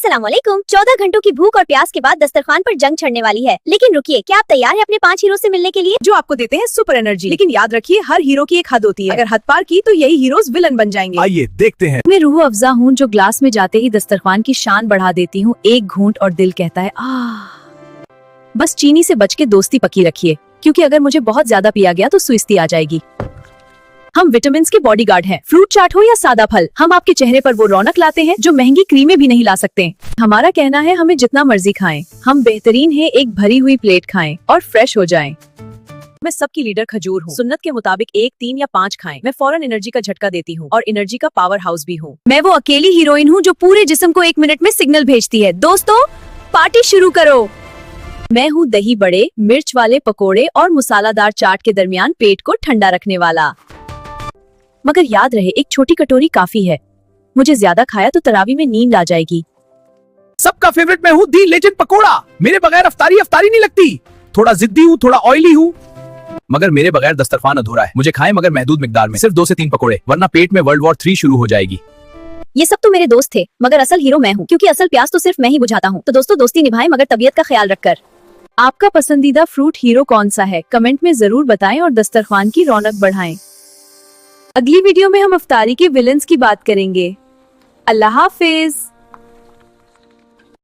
अस्सलामुअलैकुम। 14 घंटों की भूख और प्यास के बाद दस्तरखान पर जंग छड़ने वाली है। लेकिन रुकिए, क्या आप तैयार हैं अपने 5 हीरो से मिलने के लिए, जो आपको देते हैं सुपर एनर्जी। लेकिन याद रखिए, हर हीरो की एक हद होती है। अगर हद पार की तो यही हीरोज विलन बन जाएंगे। आइए देखते हैं। मैं रूह अफ़ज़ा हूँ जो ग्लास में जाते ही दस्तरखान की शान बढ़ा देती हूँ। एक घूंट और दिल कहता है आह। बस चीनी से बच के दोस्ती पकी रखिए, क्योंकि अगर मुझे बहुत ज्यादा पिया गया तो सुस्ती आ जाएगी। हम विटामिन के बॉडीगार्ड हैं। फ्रूट चाट हो या सादा फल, हम आपके चेहरे पर वो रौनक लाते हैं जो महंगी क्रीमें भी नहीं ला सकते। हमारा कहना है हमें जितना मर्जी खाएं, हम बेहतरीन है एक भरी हुई प्लेट खाएं और फ्रेश हो जाएं। मैं सबकी लीडर खजूर हूँ। सुन्नत के मुताबिक 1, 3 या 5 खाएं। मैं फौरन एनर्जी का झटका देती हूँ और एनर्जी का पावर हाउस भी हूँ। मैं वो अकेली हीरोइन हूँ जो पूरे जिस्म को 1 मिनट में सिग्नल भेजती है। दोस्तों, पार्टी शुरू करो। मैं हूँ दही बड़े, मिर्च वाले पकोड़े और मसालादार चाट के दरमियान पेट को ठंडा रखने वाला। मगर याद रहे, एक छोटी कटोरी काफी है। मुझे ज्यादा खाया तो तरावी में नींद आ जाएगी। सबका फेवरेट मैं हूँ दी लेजेंड पकोड़ा। मेरे बगैर अफ्तारी अफ्तारी नहीं लगती। थोड़ा जिद्दी हूँ, थोड़ा ऑयली हूँ, मगर मेरे बगैर दस्तरखान अधूरा है। मुझे खाएं मगर महदूद मिकदार में, सिर्फ 2 से 3 पकोड़े, वरना पेट में वर्ल्ड वॉर 3 शुरू हो जाएगी। ये सब तो मेरे दोस्त थे, मगर असल हीरो मैं हूँ, क्योंकि असल प्यास तो सिर्फ मैं ही बुझाता हूँ। तो दोस्तों, दोस्ती निभाएं मगर तबीयत का ख्याल रखकर। आपका पसंदीदा फ्रूट हीरो कौन सा है, कमेंट में जरूर बताएं और दस्तरखान की रौनक बढ़ाएं। अगली वीडियो में हम अफ्तारी के विलन्स की बात करेंगे। अल्लाह हाफिज।